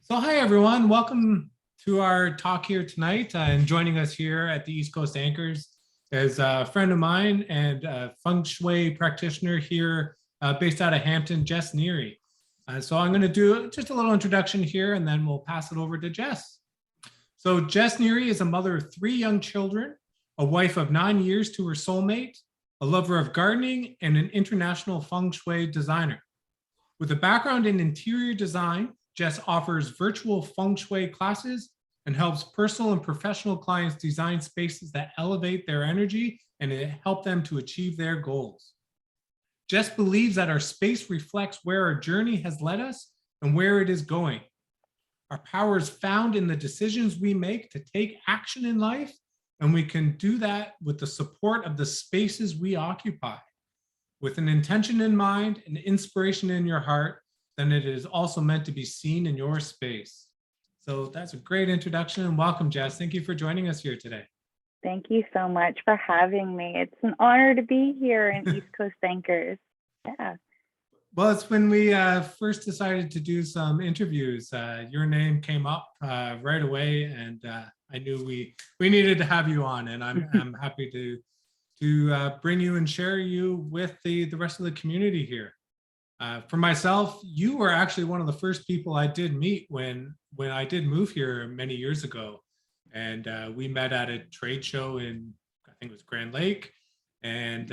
So hi everyone, welcome to our talk here tonight. And joining us here at the East Coast Anchors is a friend of mine and a Feng Shui practitioner here based out of Hampton, Jess Neary. So I'm going to do just a little introduction here and then we'll pass it over to Jess. So Jess Neary is a mother of 3 young children, a wife of 9 years to her soulmate, a lover of gardening, and an international Feng Shui designer. With a background in interior design, Jess offers virtual Feng Shui classes and helps personal and professional clients design spaces that elevate their energy and help them to achieve their goals. Jess believes that our space reflects where our journey has led us and where it is going. Our power is found in the decisions we make to take action in life, and we can do that with the support of the spaces we occupy. With an intention in mind and inspiration in your heart, then it is also meant to be seen in your space. So that's a great introduction and welcome, Jess. Thank you for joining us here today. Thank you so much for having me. It's an honor to be here in East Coast Anchors. Yeah. Well, it's when we first decided to do some interviews, your name came up right away, and I knew we needed to have you on, and I'm happy to bring you and share you with the rest of the community here. For myself, you were actually one of the first people I did meet when I did move here many years ago. And we met at a trade show in, I think it was Grand Lake. And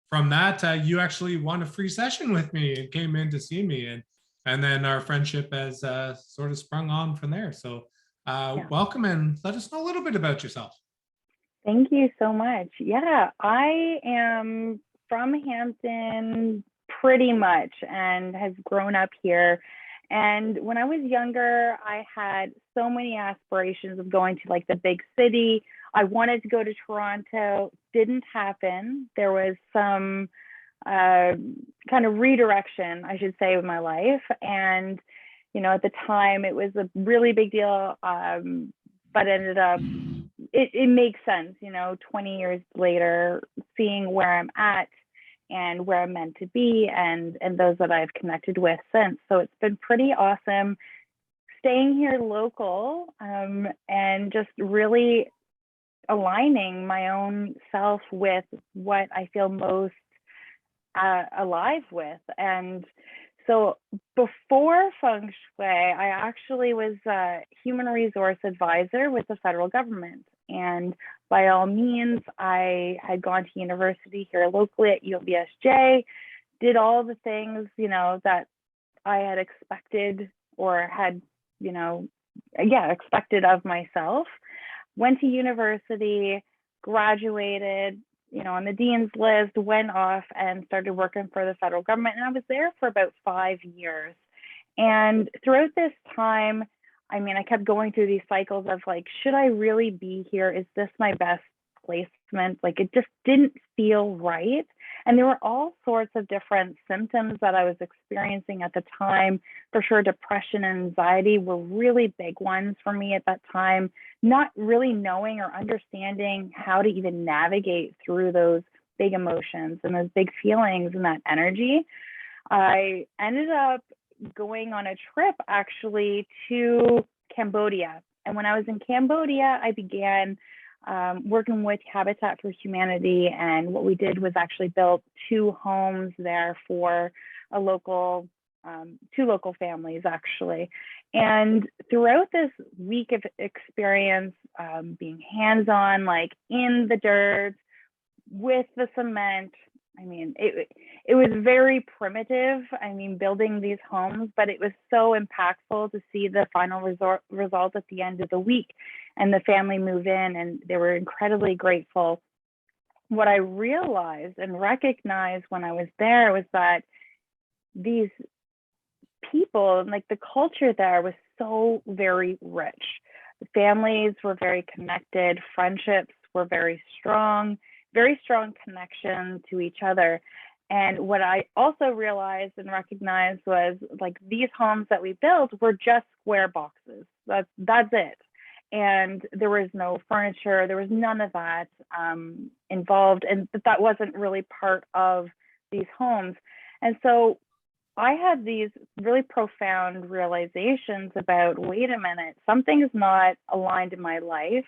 from that, you actually won a free session with me and came in to see me. And then our friendship has sort of sprung on from there. So welcome, and let us know a little bit about yourself. Thank you so much. Yeah, I am from Hampton pretty much and has grown up here. And when I was younger, I had so many aspirations of going to like the big city. I wanted to go to Toronto, didn't happen. There was some kind of redirection, I should say, of my life. And, you know, at the time it was a really big deal, but ended up, it makes sense, you know, 20 years later, seeing where I'm at and where I'm meant to be and those that I've connected with since. So it's been pretty awesome staying here local and just really aligning my own self with what I feel most alive with. And so before Feng Shui, I actually was a human resource advisor with the federal government. And by all means, I had gone to university here locally at UBSJ, did all the things, you know, that I had expected or had, you know, expected of myself. Went to university, graduated, you know, on the dean's list, went off and started working for the federal government. And I was there for about 5 years. And throughout this time, I mean, I kept going through these cycles of like, should I really be here? Is this my best placement? Like, it just didn't feel right. And there were all sorts of different symptoms that I was experiencing at the time. For sure, depression and anxiety were really big ones for me at that time, not really knowing or understanding how to even navigate through those big emotions and those big feelings and that energy. I ended up going on a trip actually to Cambodia. And when I was in Cambodia, I began working with Habitat for Humanity. And what we did was actually built 2 homes there for a local, 2 local families actually. And throughout this week of experience, being hands-on, like in the dirt, with the cement, I mean, it was very primitive. I mean, building these homes, but it was so impactful to see the final result at the end of the week and the family move in, and they were incredibly grateful. What I realized and recognized when I was there was that these people, like the culture there was so very rich. The families were very connected, friendships were very strong connection to each other. And what I also realized and recognized was like these homes that we built were just square boxes. That's it. And there was no furniture, there was none of that involved, and that wasn't really part of these homes. And so I had these really profound realizations about, wait a minute, something's not aligned in my life,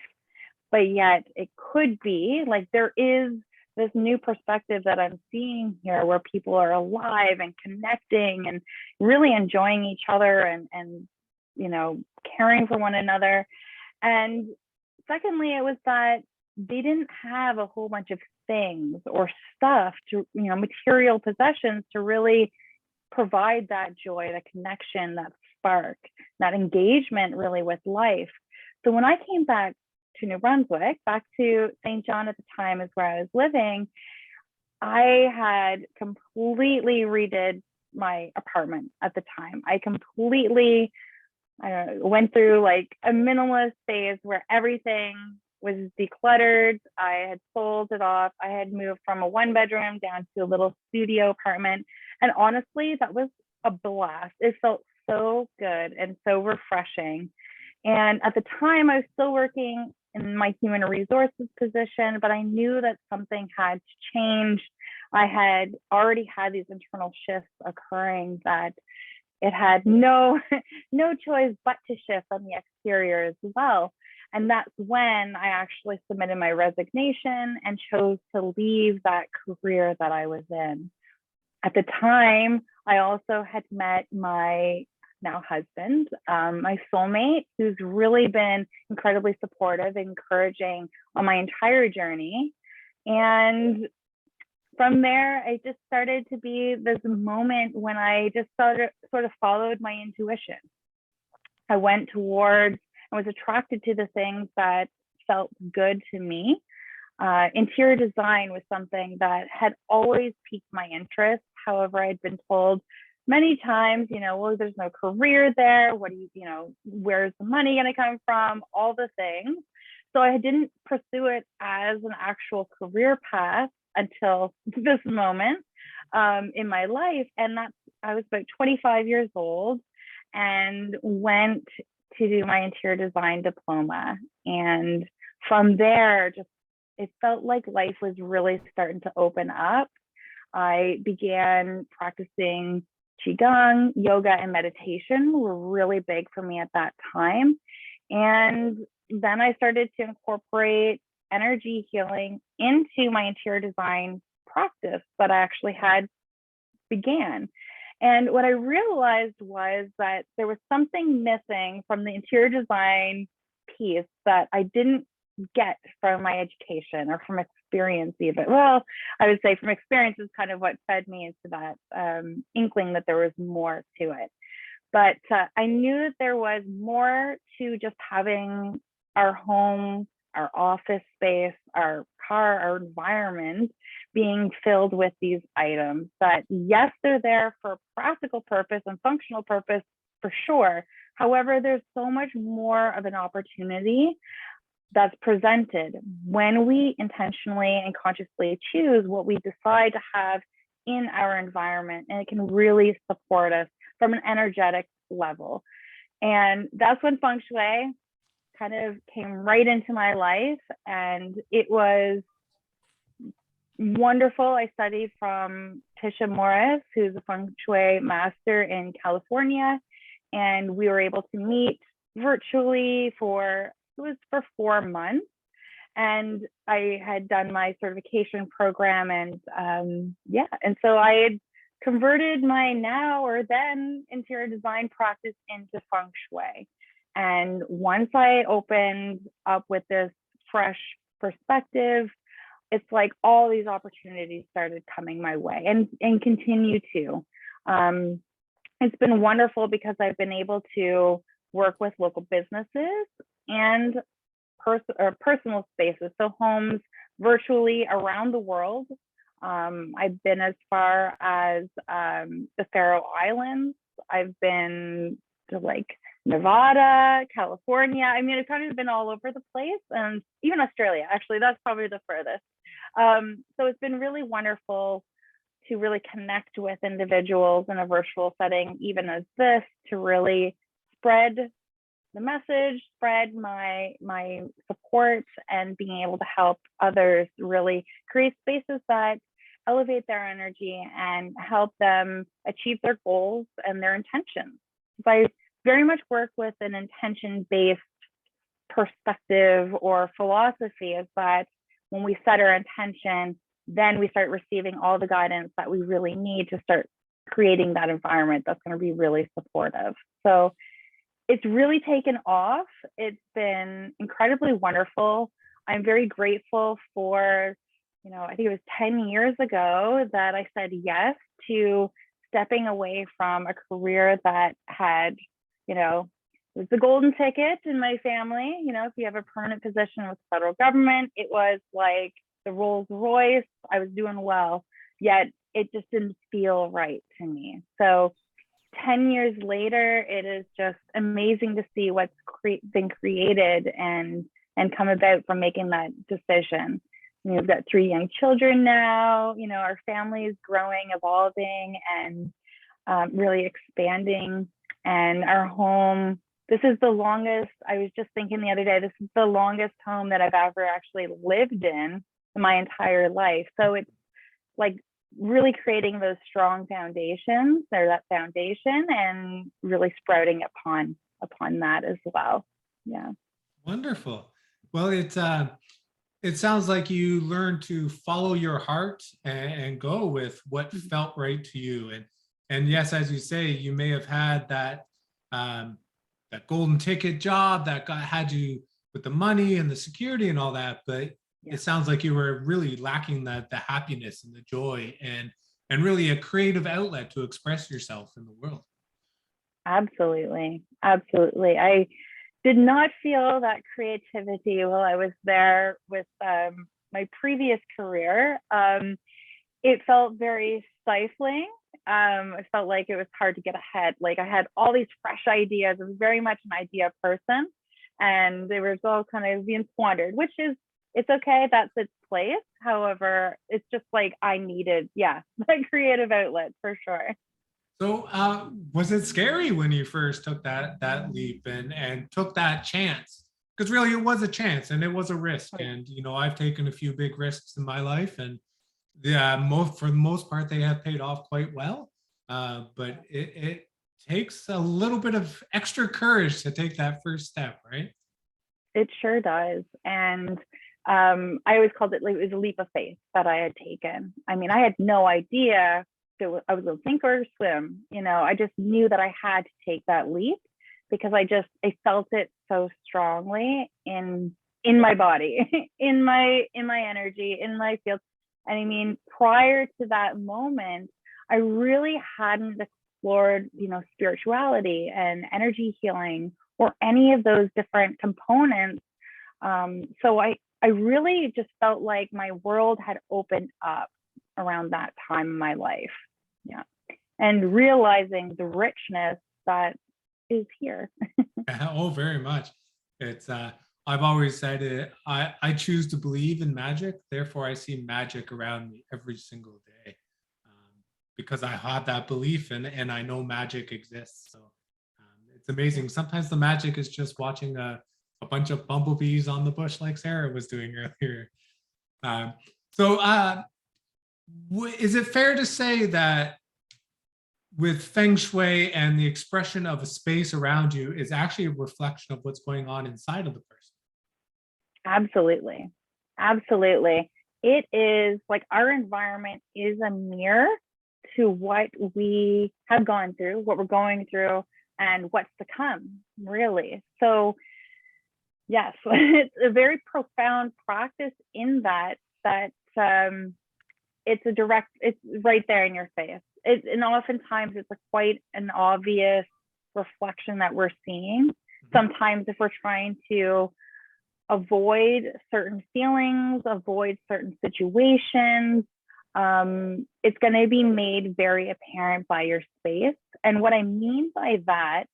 but yet it could be. Like, there is this new perspective that I'm seeing here where people are alive and connecting and really enjoying each other and caring for one another. And secondly, it was that they didn't have a whole bunch of things or stuff to, material possessions to really provide that joy, that connection, that spark, that engagement really with life. So when I came back to New Brunswick, back to St. John at the time is where I was living, I had completely redid my apartment at the time. I completely went through like a minimalist phase where everything was decluttered. I had sold it off. I had moved from a 1-bedroom down to a little studio apartment. And honestly, that was a blast. It felt so good and so refreshing. And at the time, I was still working in my human resources position, but I knew that something had to change. I had already had these internal shifts occurring that it had no choice but to shift on the exterior as well. And that's when I actually submitted my resignation and chose to leave that career that I was in. At the time, I also had met my now husband, my soulmate, who's really been incredibly supportive, encouraging on my entire journey. And from there, it just started to be this moment when I just sort of followed my intuition. I was attracted to the things that felt good to me. Interior design was something that had always piqued my interest. However, I'd been told many times, well, there's no career there. What do you, where's the money going to come from? All the things. So I didn't pursue it as an actual career path until this moment in my life. And I was about 25 years old and went to do my interior design diploma. And from there, it felt like life was really starting to open up. I began practicing Qigong, yoga, and meditation were really big for me at that time. And then I started to incorporate energy healing into my interior design practice that I actually had began. And what I realized was that there was something missing from the interior design piece that I didn't get from my education or from experience even. Well, I would say from experience is kind of what fed me into that inkling that there was more to it. But I knew that there was more to just having our home, our office space, our car, our environment being filled with these items that, yes, they're there for practical purpose and functional purpose for sure. However, there's so much more of an opportunity that's presented when we intentionally and consciously choose what we decide to have in our environment, and it can really support us from an energetic level. And that's when Feng Shui kind of came right into my life, and it was wonderful. I studied from Tisha Morris, who's a Feng Shui master in California, and we were able to meet virtually for 4 months. And I had done my certification program, and and so I had converted my now or then interior design practice into Feng Shui. And once I opened up with this fresh perspective, it's like all these opportunities started coming my way and continue to. It's been wonderful because I've been able to work with local businesses and personal spaces, so homes virtually around the world. I've been as far as the Faroe Islands. I've been to like Nevada, California. I mean, I've kind of been all over the place, and even Australia. Actually, that's probably the furthest. So it's been really wonderful to really connect with individuals in a virtual setting, even as this, to really spread the message, spread my support, and being able to help others really create spaces that elevate their energy and help them achieve their goals and their intentions. So I very much work with an intention-based perspective or philosophy, is that when we set our intention, then we start receiving all the guidance that we really need to start creating that environment that's going to be really supportive. So it's really taken off. It's been incredibly wonderful. I'm very grateful for, I think it was 10 years ago that I said yes to stepping away from a career that had, it was the golden ticket in my family. If you have a permanent position with the federal government, it was like the Rolls Royce. I was doing well, yet it just didn't feel right to me. So 10 years later, it is just amazing to see what's been created and come about from making that decision. We've got 3 young children now. Our family is growing, evolving, and really expanding. And our home, this is the longest, I was just thinking the other day, this is the longest home that I've ever actually lived in my entire life. So it's like really creating those strong foundations, or that foundation, and really sprouting upon that as well. Yeah. Wonderful. Well, it sounds like you learned to follow your heart and go with what felt right to you. And yes, as you say, you may have had that that golden ticket job that had you with the money and the security and all that, but it sounds like you were really lacking the happiness and the joy and really a creative outlet to express yourself in the world. Absolutely. I did not feel that creativity while I was there with my previous career. It felt very stifling. I felt like it was hard to get ahead. Like I had all these fresh ideas. I was very much an idea person, and they were all kind of being squandered, which is, it's okay. That's its place. However, it's just like I needed, that creative outlet for sure. So was it scary when you first took that leap and took that chance? Because really it was a chance and it was a risk. And, I've taken a few big risks in my life, and for the most part, they have paid off quite well. But it takes a little bit of extra courage to take that first step, right? It sure does. And I always called it, like, it was a leap of faith that I had taken. I mean, I had no idea if I was going to sink or swim. I just knew that I had to take that leap because I felt it so strongly in my body, in my energy, in my field. And I mean, prior to that moment, I really hadn't explored, spirituality and energy healing or any of those different components. So I really just felt like my world had opened up around that time in my life. Yeah. And realizing the richness that is here. Oh, very much. It's I've always said it. I choose to believe in magic, therefore I see magic around me every single day, because I have that belief and I know magic exists. So it's amazing. Sometimes the magic is just watching a bunch of bumblebees on the bush, like Sarah was doing earlier. So is it fair to say that with Feng Shui and the expression of a space around you is actually a reflection of what's going on inside of the person? Absolutely. It is like our environment is a mirror to what we have gone through, what we're going through, and what's to come, really. So yes, it's a very profound practice in that it's right there in your face. And oftentimes it's quite an obvious reflection that we're seeing. Sometimes if we're trying to avoid certain feelings, avoid certain situations, it's going to be made very apparent by your space. And what I mean by that,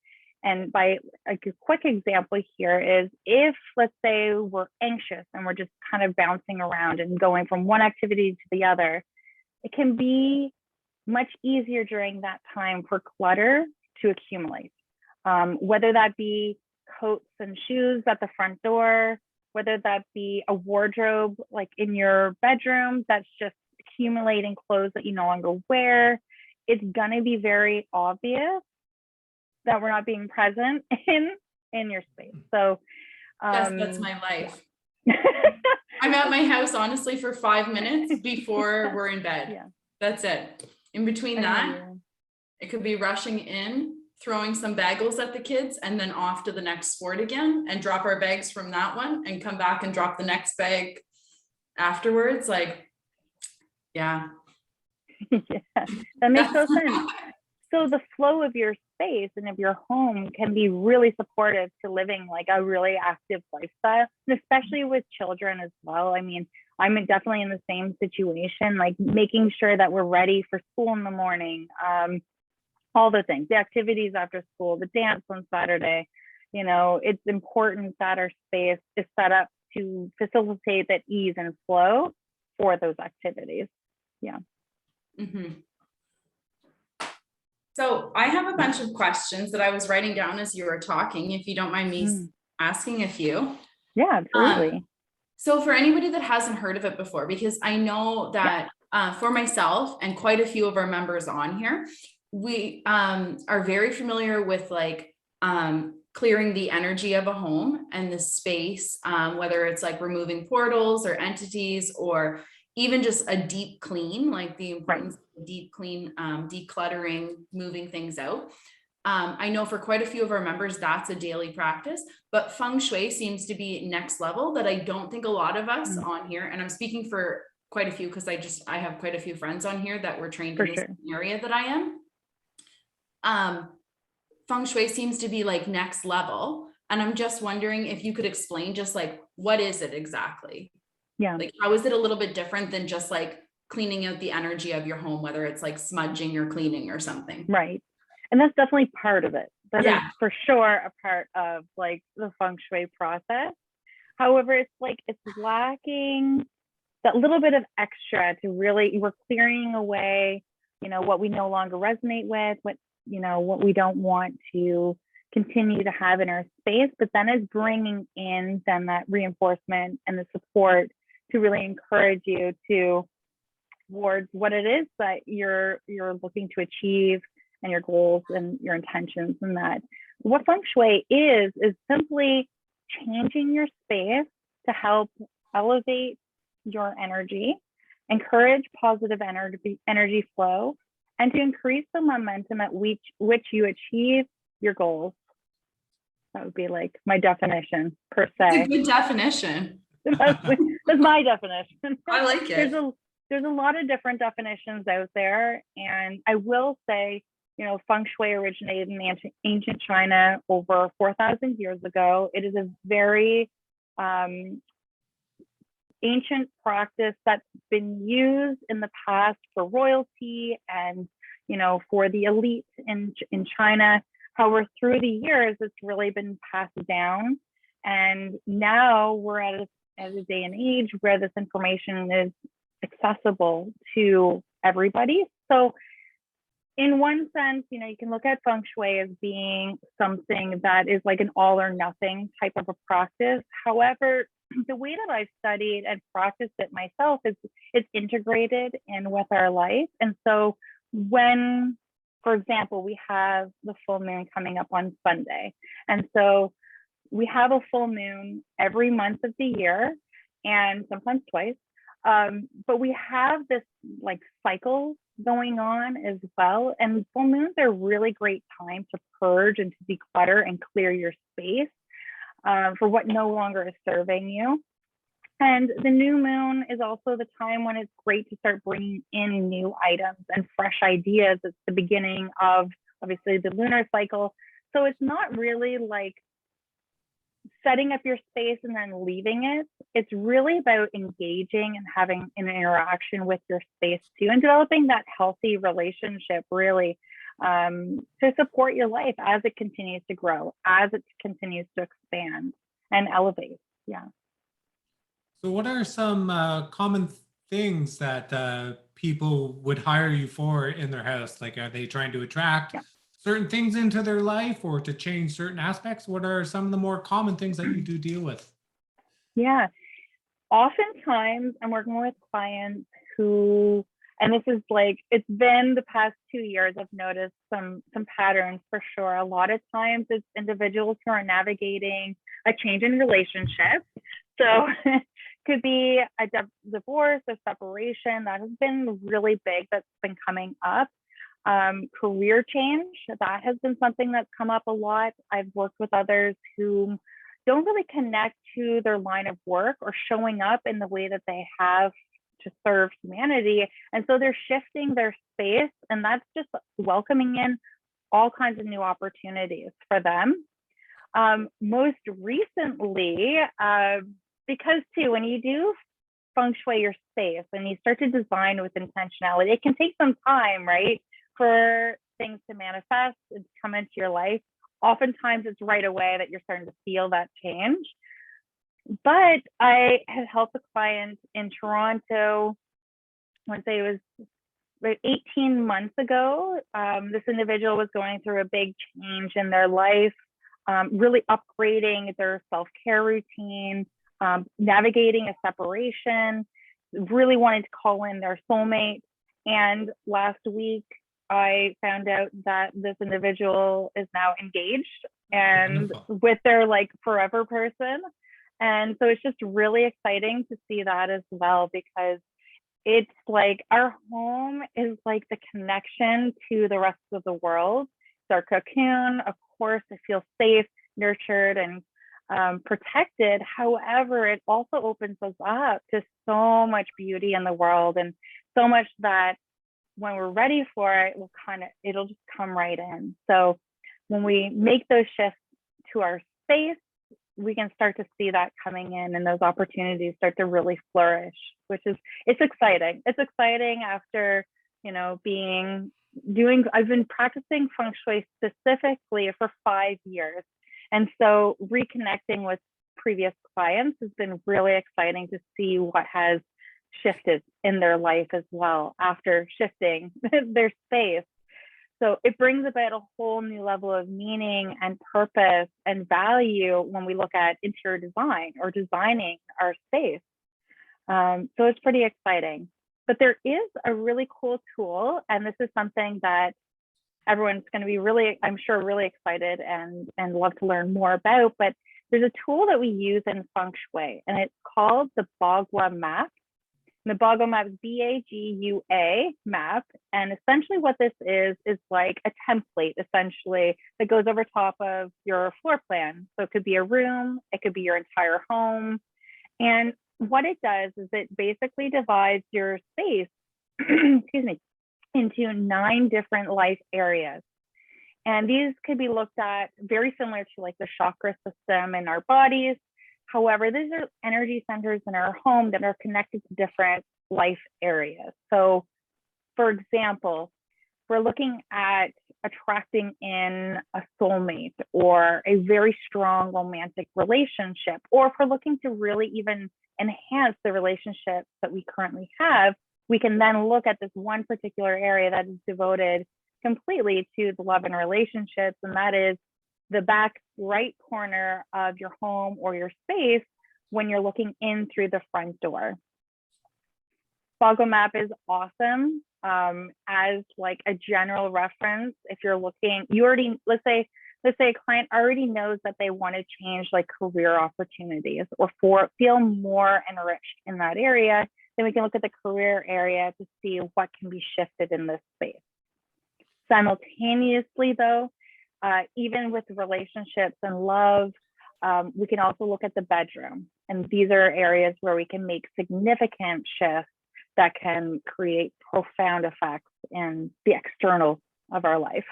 and by a quick example here, is if, let's say, we're anxious and we're just kind of bouncing around and going from one activity to the other, it can be much easier during that time for clutter to accumulate, whether that be coats and shoes at the front door, whether that be a wardrobe like in your bedroom that's just accumulating clothes that you no longer wear, it's gonna be very obvious that we're not being present in your space. So That's my life. yeah. I'm at my house, honestly, for 5 minutes before we're in bed. Yeah. That's it. In between that, it could be rushing in, throwing some bagels at the kids, and then off to the next sport again, and drop our bags from that one and come back and drop the next bag afterwards. Like, yeah. Yeah, that makes no sense. So the flow of your space and of your home can be really supportive to living like a really active lifestyle, and especially with children as well. I mean, I'm definitely in the same situation, like making sure that we're ready for school in the morning, all the things, the activities after school, the dance on Saturday. You know, it's important that our space is set up to facilitate that ease and flow for those activities. Yeah. Mm-hmm. So I have a bunch of questions that I was writing down as you were talking, if you don't mind me asking a few. Yeah, absolutely. So for anybody that hasn't heard of it before, because I know that for myself and quite a few of our members on here, we are very familiar with like clearing the energy of a home and the space, whether it's like removing portals or entities, or even just a deep clean, like the importance of deep clean, decluttering, moving things out. I know for quite a few of our members, that's a daily practice, but Feng Shui seems to be next level that I don't think a lot of us on here, and I'm speaking for quite a few because I have quite a few friends on here that were trained in this area that I am. Feng Shui seems to be like next level. And I'm just wondering if you could explain just like, what is it exactly? Yeah. Like, how is it a little bit different than just like cleaning out the energy of your home, whether it's like smudging or cleaning or something? Right. And that's definitely part of it. That is for sure a part of like the Feng Shui process. However, it's like it's lacking that little bit of extra to really, we're clearing away, you know, what we no longer resonate with, what, you know, what we don't want to continue to have in our space, but then is bringing in then that reinforcement and the support to really encourage you to towards what it is that you're looking to achieve and your goals and your intentions. And that what Feng Shui is simply changing your space to help elevate your energy, encourage positive energy flow, and to increase the momentum at which you achieve your goals. That would be like my definition per se. It's a good definition. That's my definition. I like it. There's a lot of different definitions out there, and I will say, you know, Feng Shui originated in ancient China over 4,000 years ago. It is a very ancient practice that's been used in the past for royalty and, you know, for the elite in China. However, through the years, it's really been passed down. And now we're at a day and age where this information is accessible to everybody. So in one sense, you know, you can look at Feng Shui as being something that is like an all or nothing type of a practice. However, the way that I've studied and practiced it myself is it's integrated in with our life. And so when, for example, we have the full moon coming up on Sunday. And so we have a full moon every month of the year and sometimes twice. But we have this like cycle going on as well. And full moons are a really great time to purge and to declutter and clear your space for what no longer is serving you. And the new moon is also the time when it's great to start bringing in new items and fresh ideas. It's the beginning of obviously the lunar cycle. So it's not really like setting up your space and then leaving it. It's really about engaging and having an interaction with your space too, and developing that healthy relationship really to support your life as it continues to grow, as it continues to expand and elevate. Yeah. So what are some common things that people would hire you for in their house? Like, are they trying to attract certain things into their life or to change certain aspects? What are some of the more common things that you do deal with? Yeah. Oftentimes I'm working with clients who, and this is like, it's been the past 2 years, I've noticed some patterns for sure. A lot of times it's individuals who are navigating a change in relationship. So could be a divorce, a separation, that has been really big, that's been coming up. Career change, that has been something that's come up a lot. I've worked with others who don't really connect to their line of work or showing up in the way that they have to serve humanity. And so they're shifting their space, and that's just welcoming in all kinds of new opportunities for them. Most recently, because too, when you do Feng Shui your space and you start to design with intentionality, it can take some time, right, for things to manifest and come into your life. Oftentimes it's right away that you're starting to feel that change. But I had helped a client in Toronto, I want to say it was about 18 months ago. This individual was going through a big change in their life, really upgrading their self-care routine, navigating a separation, really wanted to call in their soulmate. And last week, I found out that this individual is now engaged and with their like forever person. And so it's just really exciting to see that as well, because it's like our home is like the connection to the rest of the world. It's our cocoon. Of course, I feel safe, nurtured, and protected. However, it also opens us up to so much beauty in the world, and so much that when we're ready for it, it'll just come right in. So when we make those shifts to our space, we can start to see that coming in, and those opportunities start to really flourish, it's exciting. It's exciting after, I've been practicing Feng Shui specifically for 5 years. And so reconnecting with previous clients has been really exciting to see what has shifted in their life as well after shifting their space. So it brings about a whole new level of meaning and purpose and value when we look at interior design or designing our space. So it's pretty exciting. But there is a really cool tool, and this is something that everyone's going to be really, I'm sure, really excited and love to learn more about. But there's a tool that we use in Feng Shui, and it's called the Bagua map. And the Bagua map is BAGUA map. And essentially what this is like a template, essentially, that goes over top of your floor plan. So it could be a room, it could be your entire home. And what it does is it basically divides your space, excuse me, into 9 different life areas. And these could be looked at very similar to like the chakra system in our bodies. However, these are energy centers in our home that are connected to different life areas. So for example, we're looking at attracting in a soulmate or a very strong romantic relationship, or if we're looking to really even enhance the relationships that we currently have, we can then look at this one particular area that is devoted completely to the love and relationships, and that is the back right corner of your home or your space when you're looking in through the front door. Bagua map is awesome as like a general reference. If you're looking, let's say a client already knows that they want to change like career opportunities or feel more enriched in that area, then we can look at the career area to see what can be shifted in this space. Simultaneously though, even with relationships and love, we can also look at the bedroom. And these are areas where we can make significant shifts that can create profound effects in the external of our life.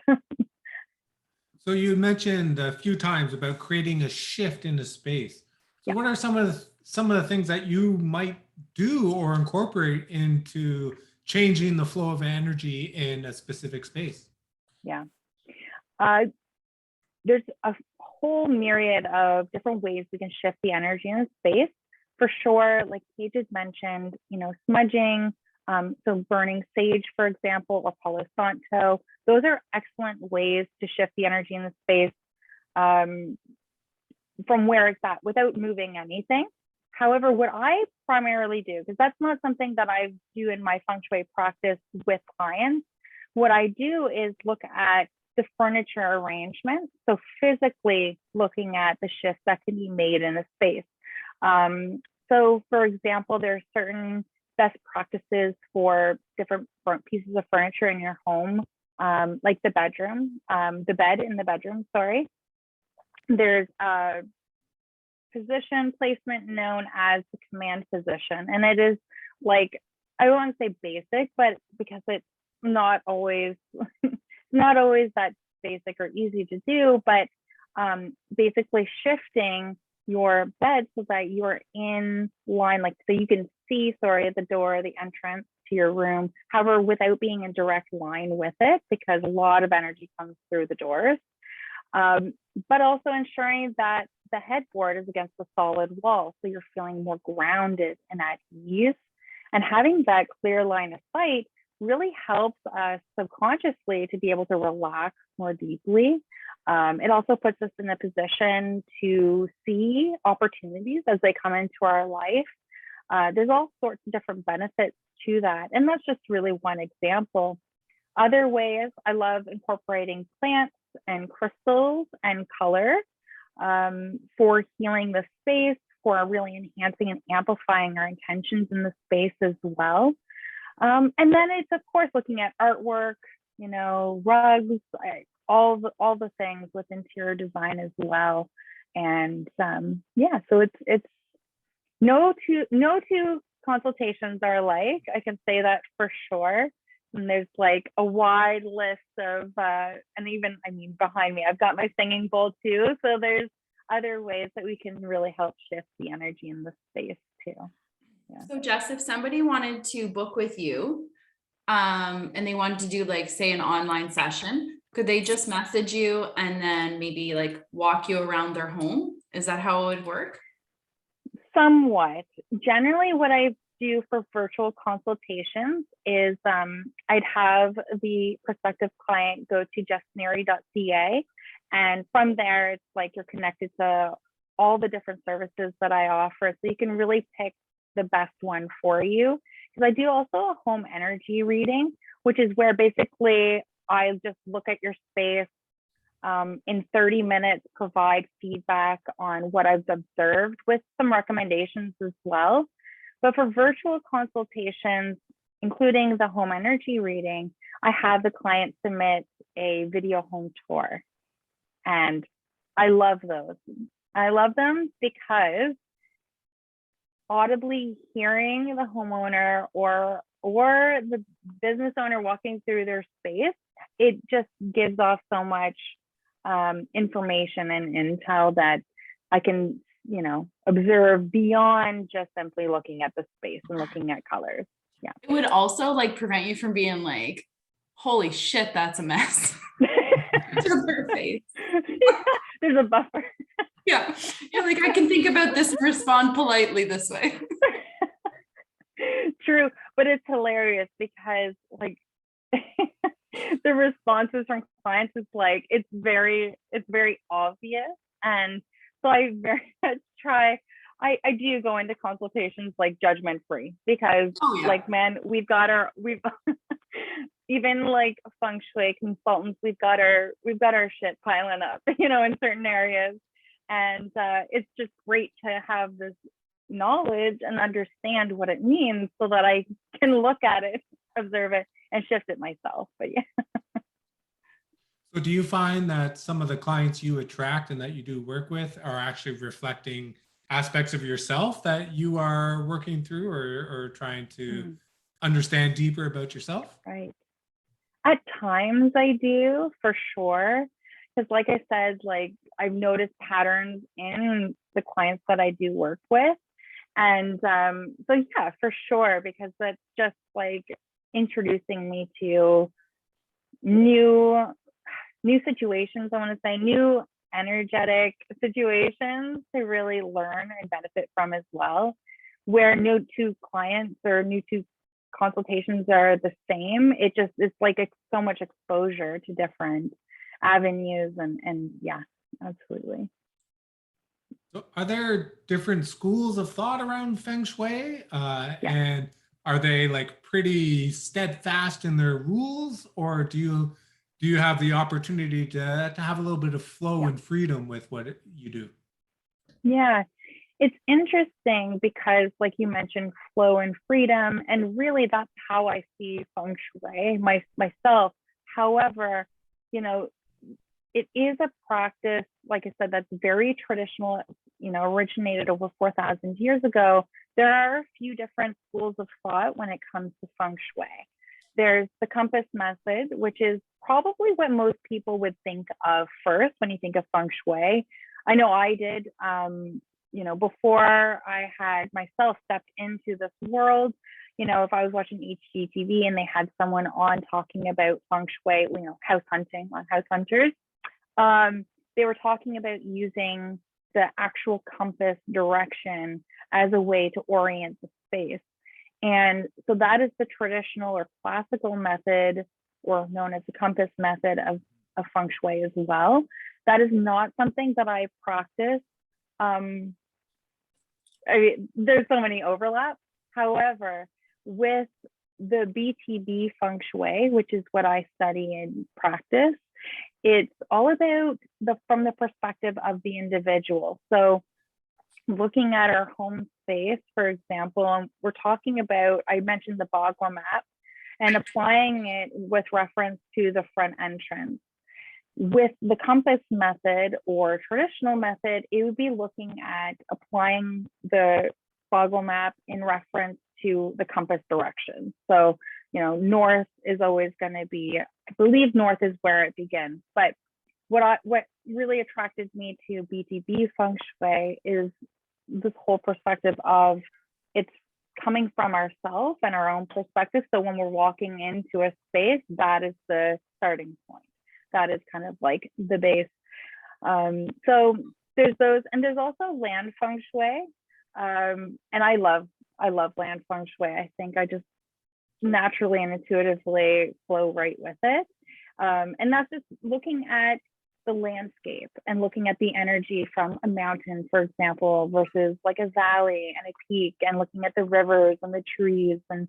So you mentioned a few times about creating a shift in the space. So what are some of the things that you might do or incorporate into changing the flow of energy in a specific space? Yeah. There's a whole myriad of different ways we can shift the energy in a space. For sure, like Paige has mentioned, smudging, so burning sage, for example, or Palo Santo. Those are excellent ways to shift the energy in the space from where it's at without moving anything. However, what I primarily do, because that's not something that I do in my Feng Shui practice with clients, what I do is look at the furniture arrangement. So physically looking at the shifts that can be made in a space. So for example, there are certain best practices for different pieces of furniture in your home, like the bed in the bedroom, sorry. There's a position placement known as the command position. And it is like, I don't want to say basic, but because it's not always, not always that basic or easy to do, but basically shifting your bed so that you're in line, like, so you can see, sorry, the door, the entrance to your room, however, without being in direct line with it, because a lot of energy comes through the doors. But also ensuring that the headboard is against the solid wall, so you're feeling more grounded and at ease. And having that clear line of sight really helps us subconsciously to be able to relax more deeply. It also puts us in a position to see opportunities as they come into our life. There's all sorts of different benefits to that. And that's just really one example. Other ways, I love incorporating plants and crystals and color for healing the space, for really enhancing and amplifying our intentions in the space as well. And then it's, of course, looking at artwork, you know, rugs, all the things with interior design as well. And yeah, so it's no two consultations are alike. I can say that for sure. And there's like a wide list of, and even, I mean, behind me, I've got my singing bowl too. So there's other ways that we can really help shift the energy in the space too. Yeah. So Jess, if somebody wanted to book with you, and they wanted to do like, say, an online session, could they just message you and then maybe like walk you around their home? Is that how it would work? Somewhat. Generally, what I do for virtual consultations is I'd have the prospective client go to justneri.ca, and from there it's like you're connected to all the different services that I offer, so you can really pick the best one for you. Because I do also a home energy reading, which is where basically I just look at your space in 30 minutes, provide feedback on what I've observed with some recommendations as well. But for virtual consultations, including the home energy reading, I have the client submit a video home tour. And I love those. I love them because audibly hearing the homeowner or the business owner walking through their space, it just gives off so much information and intel that I can, you know, observe beyond just simply looking at the space and looking at colors. Yeah. It would also like prevent you from being like, holy shit, that's a mess. To their face. Yeah, there's a buffer. Yeah. You're like, I can think about this and respond politely this way. True, but it's hilarious because like the responses from clients is like it's very obvious, and so I very much try. I do go into consultations like judgment free because like, man, we've even like Feng Shui consultants, we've got our shit piling up, you know, in certain areas, and it's just great to have this knowledge and understand what it means so that I can look at it, observe it, and shift it myself. But yeah. So do you find that some of the clients you attract and that you do work with are actually reflecting aspects of yourself that you are working through or trying to understand deeper about yourself? Right. At times I do, for sure. Because like I said, like I've noticed patterns in the clients that I do work with. And so yeah, for sure, because that's just like introducing me to new situations, I want to say, new energetic situations to really learn and benefit from as well, where no two clients or no two consultations are the same. It's like so much exposure to different avenues, and yeah, absolutely. So are there different schools of thought around Feng Shui? Yeah. And are they like pretty steadfast in their rules, or do you have the opportunity to have a little bit of flow Yeah. and freedom with what you do? Yeah. It's interesting because, like you mentioned, flow and freedom, and really that's how I see Feng Shui myself. However, you know, it is a practice, like I said, that's very traditional, originated over 4,000 years ago. There are a few different schools of thought when it comes to Feng Shui. There's the compass method, which is probably what most people would think of first when you think of Feng Shui. I know I did, before I had myself stepped into this world. If I was watching HGTV and they had someone on talking about Feng Shui, house hunting on House Hunters, they were talking about using the actual compass direction as a way to orient the space. And so that is the traditional or classical method, or known as the compass method of Feng Shui as well. That is not something that I practice. There's so many overlaps. However, with the BTB Feng Shui, which is what I study and practice, it's all about from the perspective of the individual. So looking at our home space, for example, we're talking about, I mentioned the Bagua map, and applying it with reference to the front entrance. With the compass method or traditional method, it would be looking at applying the Bagua map in reference to the compass direction. So, north is always going to be, I believe north is where it begins. But what really attracted me to BTB Feng Shui is this whole perspective of it's coming from ourselves and our own perspective. So when we're walking into a space, that is the starting point. That is kind of like the base. So there's those, and there's also land Feng Shui. And I love land Feng Shui. I think I just naturally and intuitively flow right with it. And that's just looking at the landscape and looking at the energy from a mountain, for example, versus like a valley and a peak, and looking at the rivers and the trees. And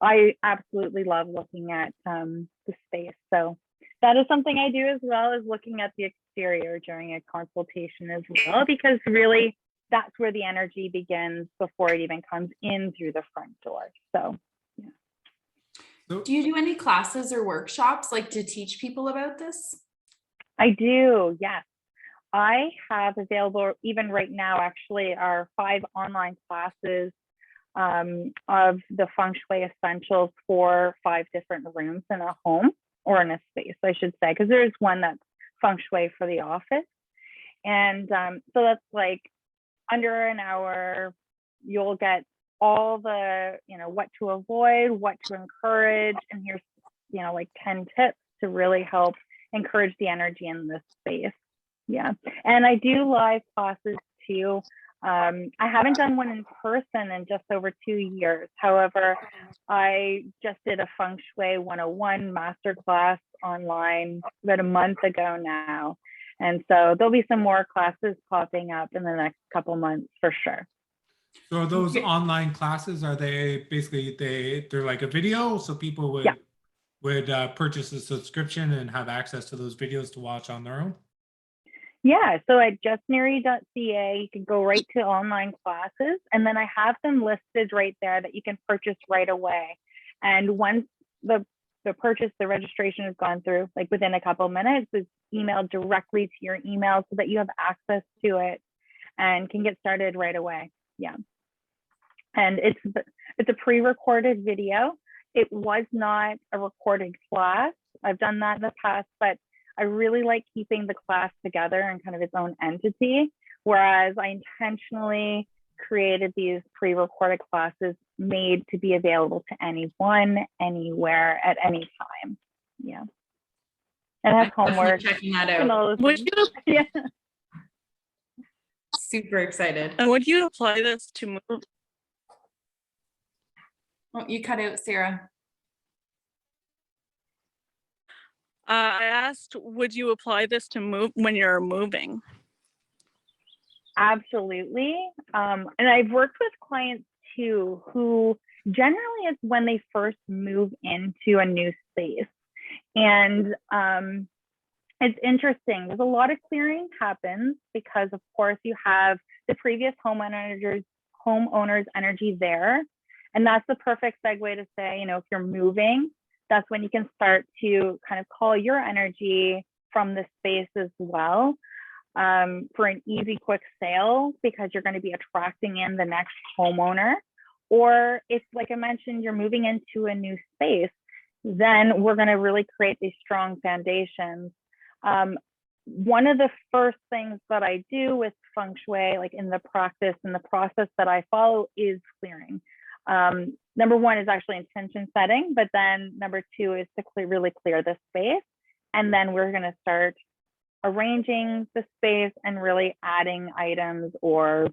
I absolutely love looking at the space. So that is something I do, as well as looking at the exterior during a consultation as well, because really that's where the energy begins before it even comes in through the front door. So yeah. Do you do any classes or workshops like to teach people about this? I do, yes. I have available, even right now, actually, are 5 online classes of the Feng Shui essentials for 5 different rooms in a home, or in a space, I should say, because there's one that's Feng Shui for the office. And so that's like under an hour, you'll get all the, what to avoid, what to encourage, and here's, like 10 tips to really help encourage the energy in this space. Yeah. And I do live classes too. I haven't done one in person in just over 2 years. However, I just did a Feng Shui 101 masterclass online about a month ago now. And so there'll be some more classes popping up in the next couple months for sure. So those online classes, are they basically, they're like a video, so people would purchase a subscription and have access to those videos to watch on their own? Yeah, so at justneri.ca, you can go right to online classes, and then I have them listed right there that you can purchase right away. And once the purchase, the registration has gone through, like within a couple of minutes, it's emailed directly to your email so that you have access to it and can get started right away. Yeah. And it's a pre-recorded video. It was not a recorded class. I've done that in the past, but I really like keeping the class together and kind of its own entity, whereas I intentionally created these pre-recorded classes made to be available to anyone, anywhere, at any time. Yeah. And I have homework. Checking that out. Yeah. Super excited. And would you apply this to move? Oh, you cut out, Sarah. I asked, would you apply this to move when you're moving? Absolutely. And I've worked with clients too, who generally it's when they first move into a new space. And it's interesting. There's a lot of clearing happens because, of course, you have the previous homeowner's energy there. And that's the perfect segue to say, if you're moving, that's when you can start to kind of call your energy from the space as well, for an easy, quick sale, because you're going to be attracting in the next homeowner. Or if, like I mentioned, you're moving into a new space, then we're going to really create these strong foundations. One of the first things that I do with Feng Shui, like in the practice and the process that I follow, is clearing. Number one is actually intention setting, but then number two is to really clear the space. And then we're going to start arranging the space and really adding items or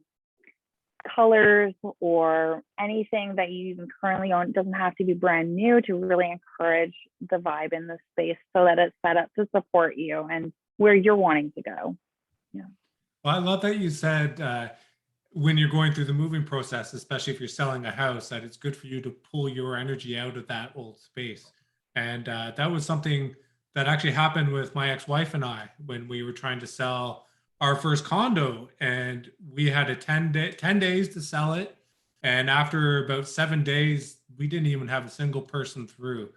colors or anything that you even currently own. It doesn't have to be brand new, to really encourage the vibe in the space so that it's set up to support you and where you're wanting to go. Yeah. Well, I love that you said when you're going through the moving process, especially if you're selling a house, that it's good for you to pull your energy out of that old space. And that was something that actually happened with my ex-wife and I when we were trying to sell our first condo, and we had 10 days to sell it. And after about 7 days, we didn't even have a single person through.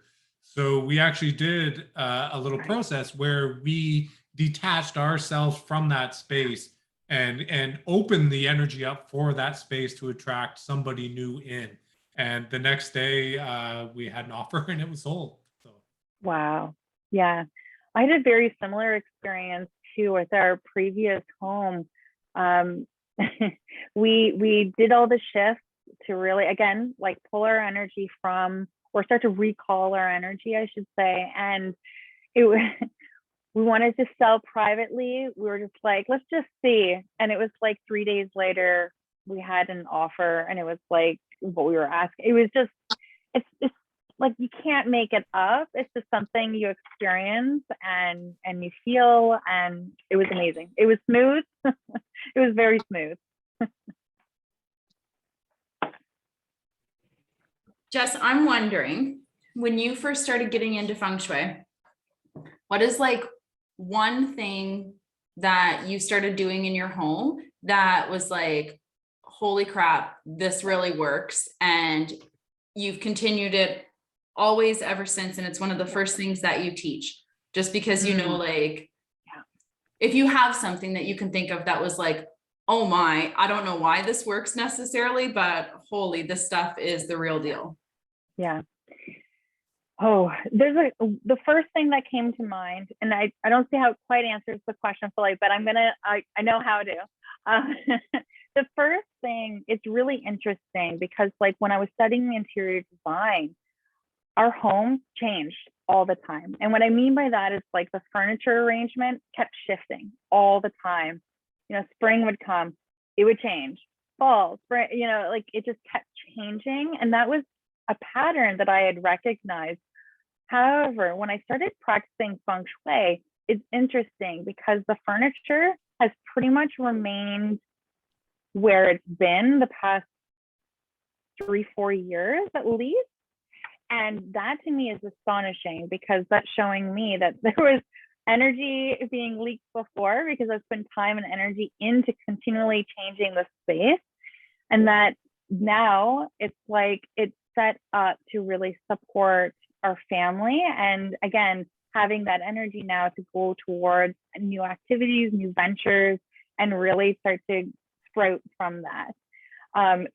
So we actually did a little process where we detached ourselves from that space and opened the energy up for that space to attract somebody new in. And the next day we had an offer and it was sold. So. Wow. Yeah. I had a very similar experience too with our previous home. We did all the shifts to really, again, like pull our energy from, or start to recall our energy, I should say. And it we wanted to sell privately. We were just like, let's just see. And it was like 3 days later, we had an offer, and it was like what we were asking. It was just, it's like you can't make it up. It's just something you experience and you feel, and it was amazing. It was smooth. It was very smooth. Jess, I'm wondering, when you first started getting into Feng Shui, what is like one thing that you started doing in your home that was like, holy crap, this really works, and you've continued it always ever since, and it's one of the first things that you teach, just because like, if you have something that you can think of that was like, oh my, I don't know why this works necessarily, but holy, this stuff is the real deal. Yeah. Oh, the first thing that came to mind, and I don't see how it quite answers the question fully, but I know how to. The first thing, it's really interesting because like when I was studying interior design, our home changed all the time. And what I mean by that is like the furniture arrangement kept shifting all the time. Spring would come, it would change. Fall, spring, like it just kept changing. And that was a pattern that I had recognized. However, when I started practicing Feng Shui, it's interesting because the furniture has pretty much remained where it's been the past 3-4 years at least. And that to me is astonishing, because that's showing me that there was energy being leaked before, because I spent time and energy into continually changing the space. And that now it's like it's set up to really support our family. And again, having that energy now to go towards new activities, new ventures, and really start to sprout from that.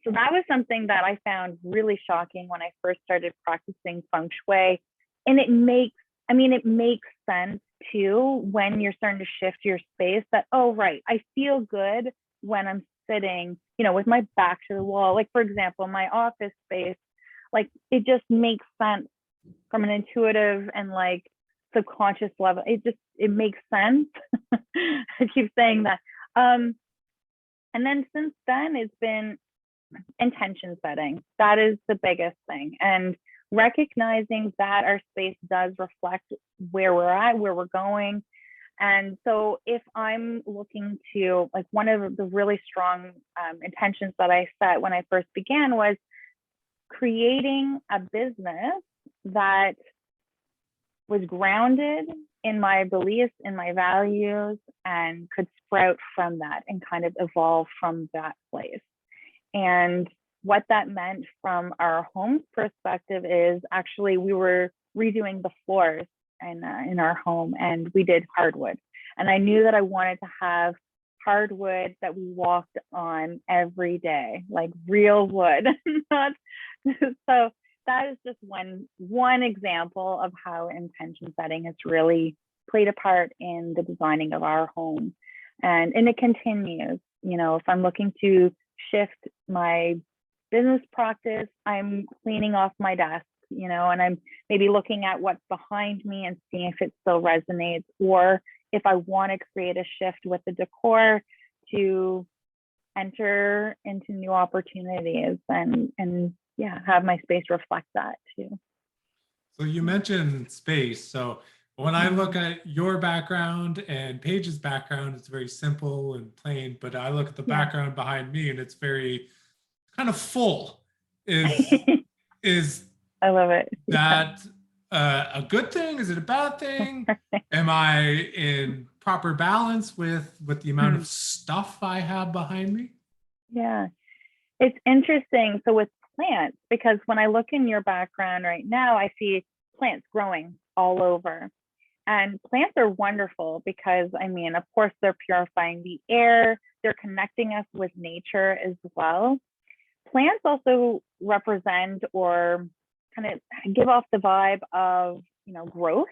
So that was something that I found really shocking when I first started practicing Feng Shui. And it makes sense too when you're starting to shift your space, that, oh, right, I feel good when I'm sitting, with my back to the wall. Like, for example, my office space, like it just makes sense from an intuitive and like subconscious level. It makes sense. I keep saying that. And then since then, it's been intention setting. That is the biggest thing. And recognizing that our space does reflect where we're at, where we're going. And so if I'm looking to, like, one of the really strong intentions that I set when I first began was creating a business that was grounded in my beliefs, in my values, and could sprout from that and kind of evolve from that place. And what that meant from our home's perspective is actually we were redoing the floors in our home, and we did hardwood. And I knew that I wanted to have hardwood that we walked on every day, like real wood. Not so that is just one example of how intention setting has really played a part in the designing of our home. And it continues. You know, if I'm looking to shift my business practice, I'm cleaning off my desk, you know, and I'm maybe looking at what's behind me and seeing if it still resonates, or if I want to create a shift with the decor to enter into new opportunities and yeah, have my space reflect that too. So you mentioned space. So when I look at your background and Paige's background, it's very simple and plain, but I look at the background behind me and it's very kind of full. Is I love it. that a good thing? Is it a bad thing? Am I in proper balance with the amount of stuff I have behind me? Yeah, it's interesting. So with plants, because when I look in your background right now, I see plants growing all over. And plants are wonderful because, I mean, of course, they're purifying the air, they're connecting us with nature as well. Plants also represent or kind of give off the vibe of, you know, growth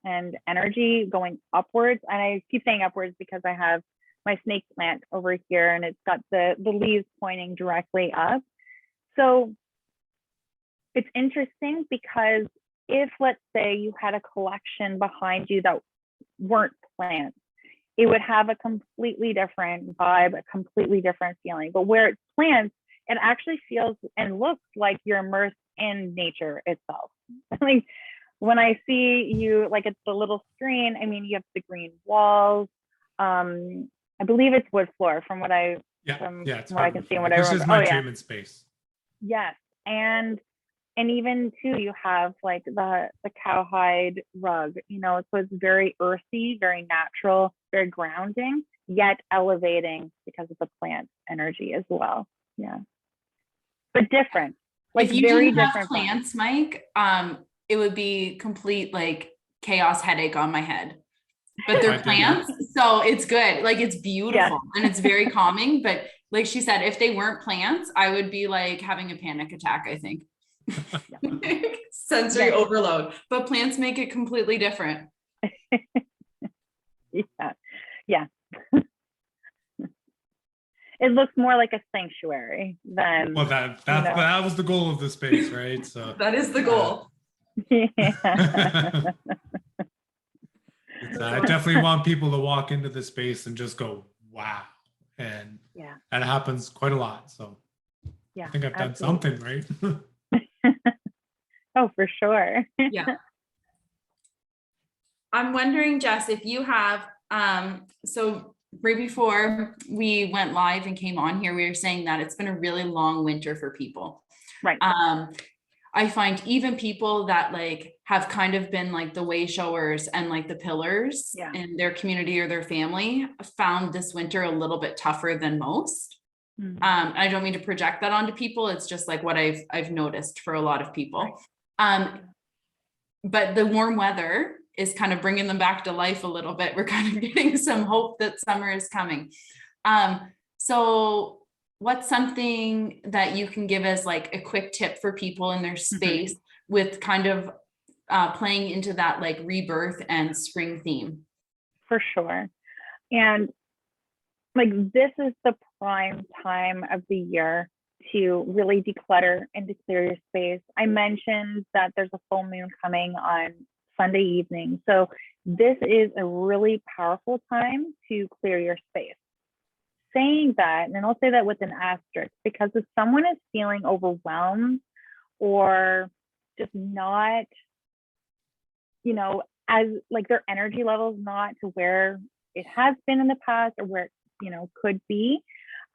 and energy going upwards. And I keep saying upwards because I have my snake plant over here and it's got the leaves pointing directly up. So it's interesting because if, let's say, you had a collection behind you that weren't plants, it would have a completely different vibe, a completely different feeling. But where it's plants, it actually feels and looks like you're immersed in nature itself. Like when I see you, like it's the little screen, I mean, you have the green walls. I believe it's wood floor from what I it's what I can see and what I remember. This is my treatment space. Yes. And even too, you have like the cowhide rug, you know, so it's very earthy, very natural, very grounding, yet elevating because of the plant energy as well. Yeah. But different. Like if you very didn't have different plants, Mike, it would be complete like chaos headache on my head. But they're plants, so it's good. Like it's beautiful and it's very calming. But like she said, if they weren't plants, I would be like having a panic attack, I think. Sensory overload. But plants make it completely different. Yeah. It looks more like a sanctuary than. Well, that was the goal of the space, right? So that is the goal. I definitely want people to walk into the space and just go, wow. And that happens quite a lot. So I think I've done something right. Oh, for sure. Yeah. I'm wondering, Jess, if you have, so right before we went live and came on here, we were saying that it's been a really long winter for people. Right. I find even people that like have kind of been like the way showers and like the pillars in their community or their family found this winter a little bit tougher than most. I don't mean to project that onto people. It's just like what I've noticed for a lot of people. But the warm weather is kind of bringing them back to life a little bit. We're kind of getting some hope that summer is coming. So what's something that you can give as like a quick tip for people in their space with kind of playing into that like rebirth and spring theme? For sure. And like this is the prime time of the year to really declutter and to clear your space. I mentioned that there's a full moon coming on Sunday evening. So this is a really powerful time to clear your space. Saying that, and I'll say that with an asterisk, because if someone is feeling overwhelmed or just not, you know, as like their energy level is not to where it has been in the past or where it, could be,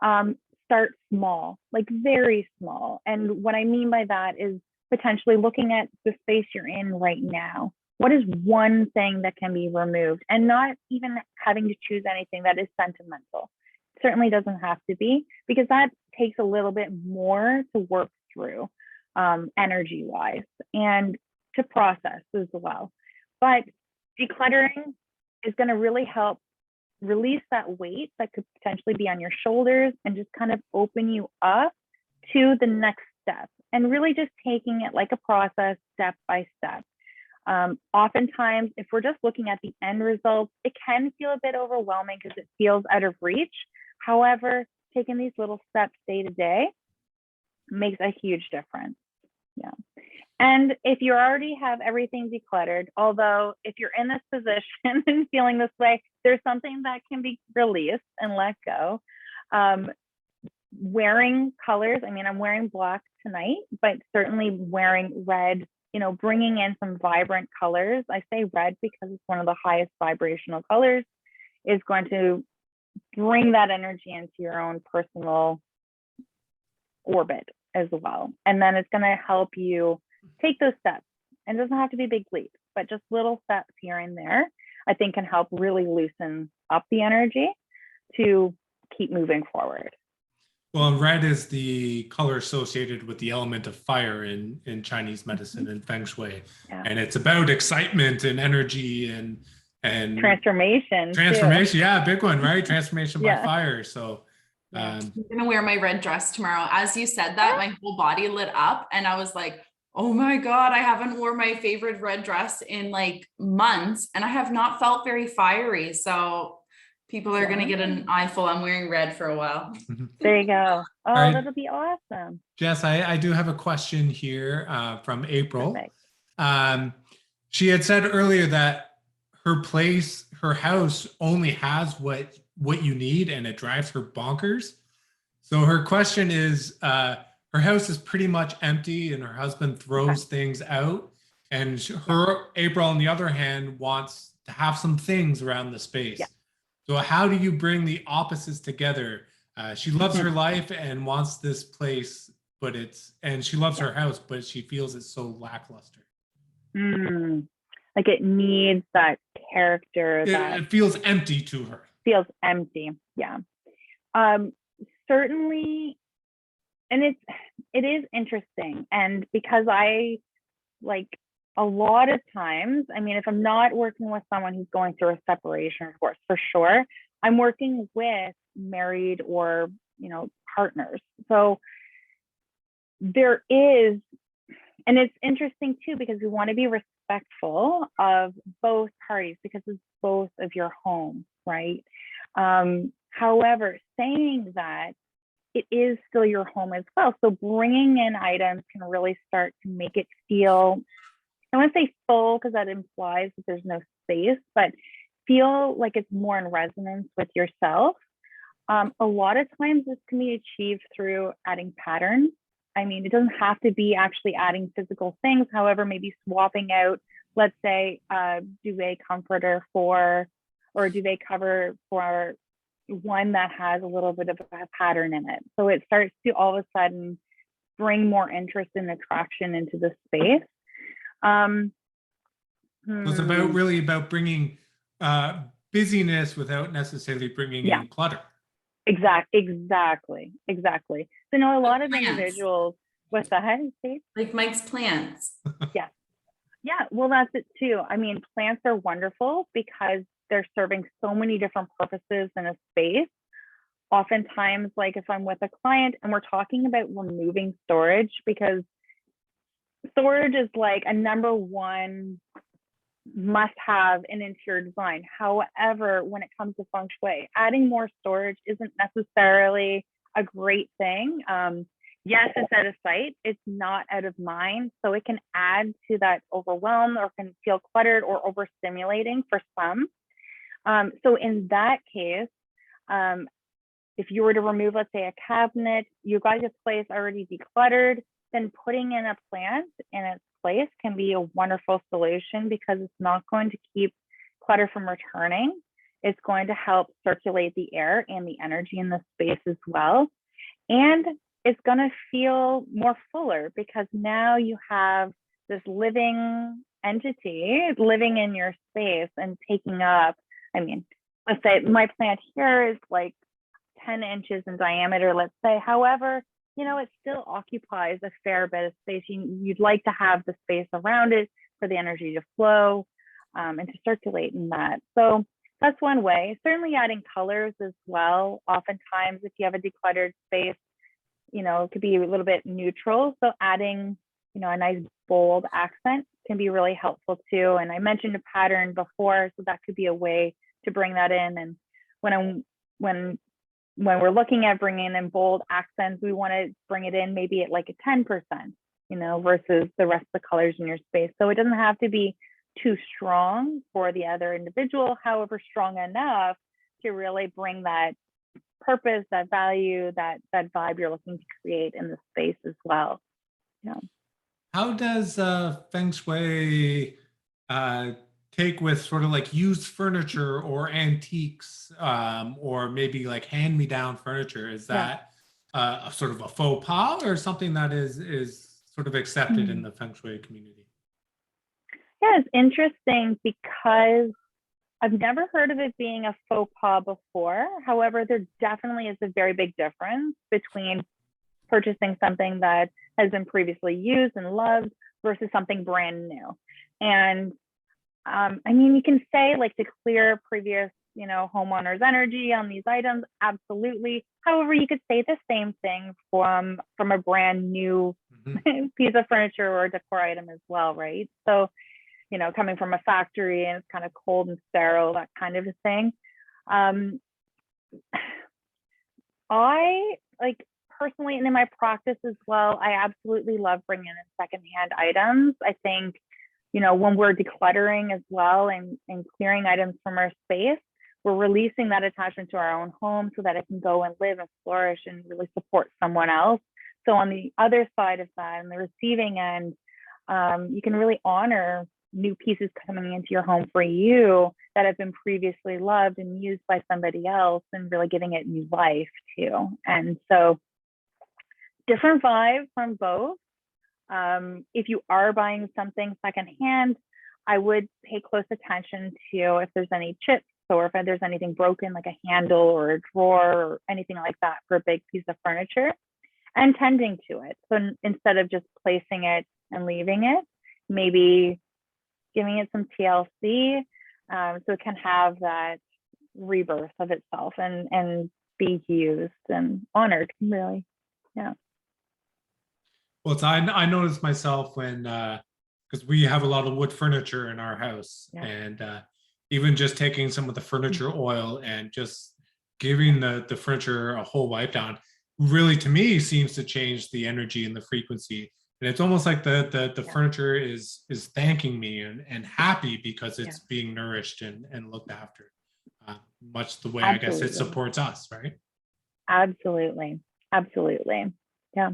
start small, like very small. And what I mean by that is potentially looking at the space you're in right now. What is one thing that can be removed, and not even having to choose anything that is sentimental. It certainly doesn't have to be, because that takes a little bit more to work through energy wise and to process as well. But decluttering is going to really help release that weight that could potentially be on your shoulders and just kind of open you up to the next step, and really just taking it like a process, step by step. Oftentimes, if we're just looking at the end results, it can feel a bit overwhelming because it feels out of reach. However, taking these little steps day to day makes a huge difference. Yeah. And if you already have everything decluttered, although if you're in this position and feeling this way, there's something that can be released and let go. Wearing colors, I mean, I'm wearing black tonight, but certainly wearing red, bringing in some vibrant colors. I say red because it's one of the highest vibrational colors, is going to bring that energy into your own personal orbit as well. And then it's going to help you take those steps. And it doesn't have to be big leaps, but just little steps here and there, I think can help really loosen up the energy to keep moving forward. Well, red is the color associated with the element of fire in Chinese medicine and Feng Shui. Yeah. And it's about excitement and energy and transformation. Transformation, yeah, big one, right? Transformation by fire. So I'm gonna wear my red dress tomorrow. As you said that, my whole body lit up, and I was like, oh my God, I haven't worn my favorite red dress in like months, and I have not felt very fiery. So people are going to get an eyeful. I'm wearing red for a while. There you go. Oh, right. That'll be awesome. Jess, I do have a question here from April. She had said earlier that her house only has what you need, and it drives her bonkers. So her question is, her house is pretty much empty and her husband throws things out, and April, on the other hand, wants to have some things around the space. Yeah. So how do you bring the opposites together? She loves her life and wants this place, and she loves her house, but she feels it's so lackluster. Like it needs that character. It feels empty to her. Feels empty, yeah. Certainly, and it is interesting, and because I like a lot of times, I mean, if I'm not working with someone who's going through a separation, of course, for sure, I'm working with married or partners. So there is, and it's interesting too, because we want to be respectful of both parties because it's both of your home, right? However, saying that, it is still your home as well. So bringing in items can really start to make it feel, I want to say full because that implies that there's no space, but feel like it's more in resonance with yourself. A lot of times this can be achieved through adding patterns. I mean, it doesn't have to be actually adding physical things. However, maybe swapping out, let's say, a duvet comforter or a duvet cover for one that has a little bit of a pattern in it. So it starts to all of a sudden bring more interest and attraction into the space. It's about bringing busyness without necessarily bringing in clutter. Exactly. So a lot of individuals with the like Mike's plants. Yeah, well, that's it too. I mean, plants are wonderful because they're serving so many different purposes in a space. Oftentimes, like if I'm with a client and we're talking about removing storage, because storage is like a number one must have in interior design. However, when it comes to Feng Shui, adding more storage isn't necessarily a great thing. Yes, it's out of sight, it's not out of mind. So it can add to that overwhelm or can feel cluttered or overstimulating for some. So in that case, if you were to remove, let's say, a cabinet, you got your place already decluttered, then putting in a plant in its place can be a wonderful solution because it's not going to keep clutter from returning. It's going to help circulate the air and the energy in the space as well. And it's going to feel more fuller because now you have this living entity living in your space and taking up, I mean, let's say my plant here is like 10 inches in diameter, let's say. However, you know, it still occupies a fair bit of space. You'd like to have the space around it for the energy to flow and to circulate in that. So that's one way. Certainly adding colors as well. Oftentimes, if you have a decluttered space, you know, it could be a little bit neutral. So adding, you know, a nice bold accent can be really helpful too. And I mentioned a pattern before, so that could be a way to bring that in. And when we're looking at bringing in bold accents, we want to bring it in maybe at like a 10%, you know, versus the rest of the colors in your space. So it doesn't have to be too strong for the other individual, however, strong enough to really bring that purpose, that value, that vibe you're looking to create in the space as well. Yeah. How does Feng Shui take with sort of like used furniture or antiques, or maybe like hand-me-down furniture? Is that a sort of a faux pas or something that is sort of accepted in the Feng Shui community? Yeah, it's interesting because I've never heard of it being a faux pas before. However, there definitely is a very big difference between purchasing something that has been previously used and loved versus something brand new. And I mean, you can say like to clear previous, you know, homeowners' energy on these items, absolutely. However, you could say the same thing from a brand new piece of furniture or decor item as well, right? So, you know, coming from a factory and it's kind of cold and sterile, that kind of a thing. I like personally, and in my practice as well, I absolutely love bringing in secondhand items. I think, you know, when we're decluttering as well and clearing items from our space, we're releasing that attachment to our own home so that it can go and live and flourish and really support someone else. So on the other side of that, and the receiving end, you can really honor new pieces coming into your home for you that have been previously loved and used by somebody else and really giving it new life too. And so different vibes from both. If you are buying something secondhand, I would pay close attention to if there's any chips or if there's anything broken, like a handle or a drawer or anything like that for a big piece of furniture, and tending to it. So instead of just placing it and leaving it, maybe giving it some TLC so it can have that rebirth of itself and be used and honored, really. Yeah. Well, it's, I noticed myself when, because we have a lot of wood furniture in our house, and even just taking some of the furniture oil and just giving the furniture a whole wipe down really, to me, seems to change the energy and the frequency. And it's almost like the furniture is thanking me and happy because it's being nourished and looked after, much the way I guess it supports us, right? Absolutely. Absolutely. Yeah.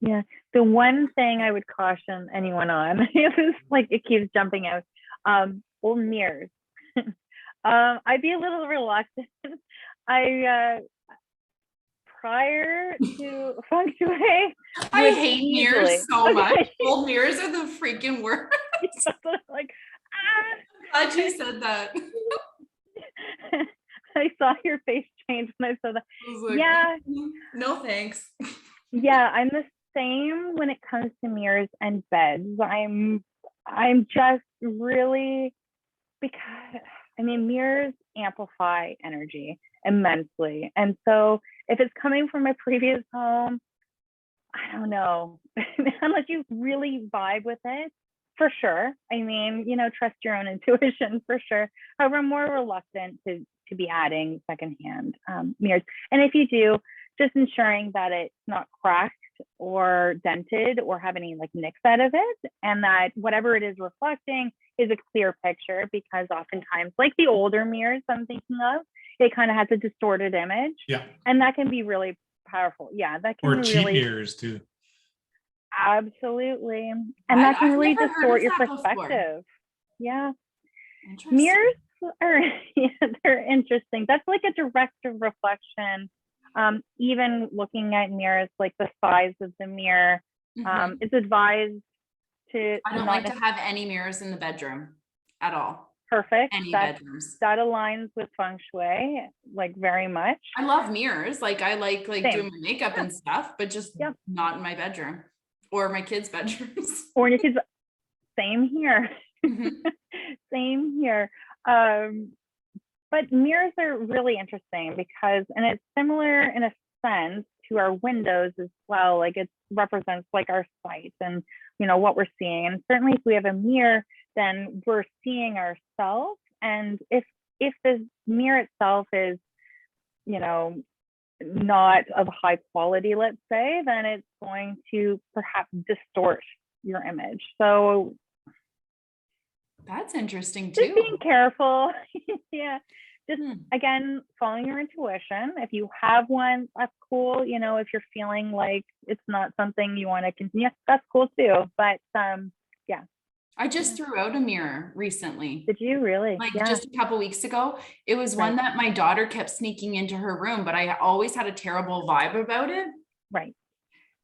Yeah. The one thing I would caution anyone on is like it keeps jumping out. Old mirrors. I'd be a little reluctant. Prior to Feng Shui, I hate mirrors so much. Old mirrors are the freaking worst. Like, I'm glad you said that. I saw your face change when I saw that. Like, yeah. No thanks. Yeah, I'm the same when it comes to mirrors and beds. I'm just really, because I mean, mirrors amplify energy immensely. And so if it's coming from a previous home, I don't know, unless you really vibe with it, for sure. I mean, you know, trust your own intuition for sure. However, I'm more reluctant to be adding secondhand mirrors. And if you do, just ensuring that it's not cracked or dented or have any like nicks out of it, and that whatever it is reflecting is a clear picture, because oftentimes, like the older mirrors I'm thinking of, it kind of has a distorted image. Yeah. And that can be really powerful. Yeah, that can or really, cheap mirrors too. Absolutely. And that can I've really never heard distort of your that before. perspective. Yeah. Interesting. Mirrors are, yeah, they're interesting. That's like a direct reflection. Even looking at mirrors, like the size of the mirror, Mhm. it's advised to I don't not like to have any mirrors in the bedroom at all. perfect. Any That bedrooms. aligns with Feng Shui, like very much. I love mirrors. Like I like Same. doing my makeup Yeah. and stuff, but just Yeah. not in my bedroom or my kids' bedrooms. Or your kids, same here. Mhm. Same here. But mirrors are really interesting because, and it's similar in a sense to our windows as well. Like it represents like our sight and, you know, what we're seeing. And certainly if we have a mirror, then we're seeing ourselves. And if the mirror itself is, you know, not of high quality, let's say, then it's going to perhaps distort your image. So That's interesting just too. being careful. Yeah. Just Hmm. again, following your intuition. If you have one, that's cool. You know, if you're feeling like it's not something you want to continue, that's cool too. But yeah. I just threw out a mirror recently. Did you really? Like Yeah. just a couple weeks ago. It was one Right. that my daughter kept sneaking into her room, but I always had a terrible vibe about it. Right.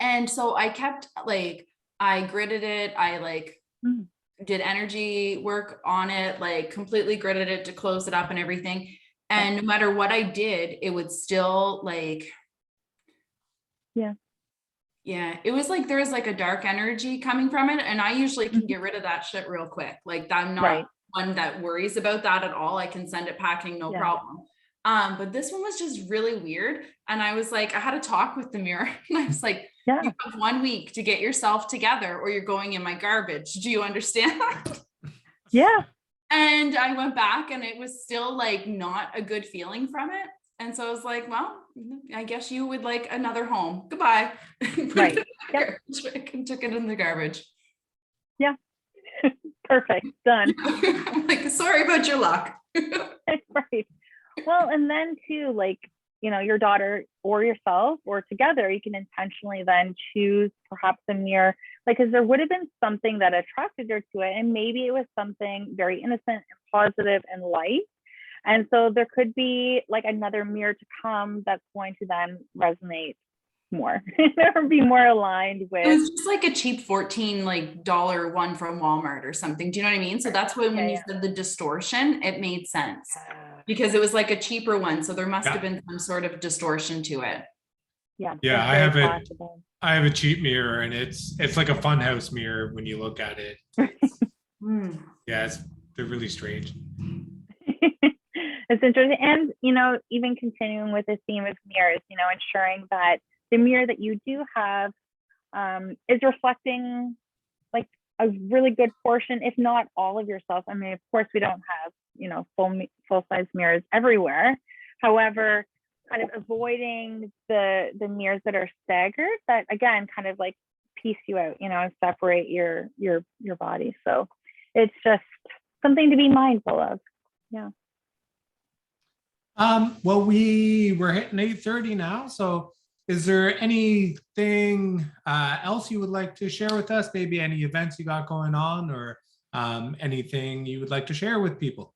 And so I kept like, I gridded it. I like Mm. did energy work on it, like completely gridded it to close it up and everything. And no matter what I did, it would still like, yeah, it was like there was like a dark energy coming from it. And I usually can get rid of that shit real quick. Like I'm not Right. one that worries about that at all. I can send it packing, no Yeah. problem. But this one was just really weird. And I was like, I had a talk with the mirror and I was like, Yeah. you have 1 week to get yourself together or you're going in my garbage. Do you understand? Yeah. And I went back and it was still like not a good feeling from it. And so I was like, well, I guess you would like another home. Goodbye. Right. Yep. And took it in the garbage. Yeah. Perfect. Done. I'm like, sorry about your luck. Right. Well, and then too, like, you know, your daughter or yourself or together, you can intentionally then choose perhaps a mirror, like, because there would have been something that attracted her to it. And maybe it was something very innocent and positive and light. And so there could be like another mirror to come that's going to then resonate more or be more aligned It was with. just like a cheap 14 like dollar one from Walmart or something. Do you know what I mean? So that's when Yeah, you yeah. said the distortion, it made sense because it was like a cheaper one. So there must Yeah. have been some sort of distortion to it. Yeah. Yeah, that's I very have it. possible. I have a cheap mirror, and it's like a funhouse mirror when you look at it. Hmm. Yeah, they're really strange. It's interesting. And, you know, even continuing with the theme of mirrors, you know, ensuring that the mirror that you do have is reflecting like a really good portion, if not all of yourself. I mean, of course, we don't have, you know, full size mirrors everywhere. However, kind of avoiding the mirrors that are staggered, that again, kind of like piece you out, you know, and separate your body. So it's just something to be mindful of. Yeah. Well, we're hitting 8:30 now. So is there anything else you would like to share with us? Maybe any events you got going on or anything you would like to share with people?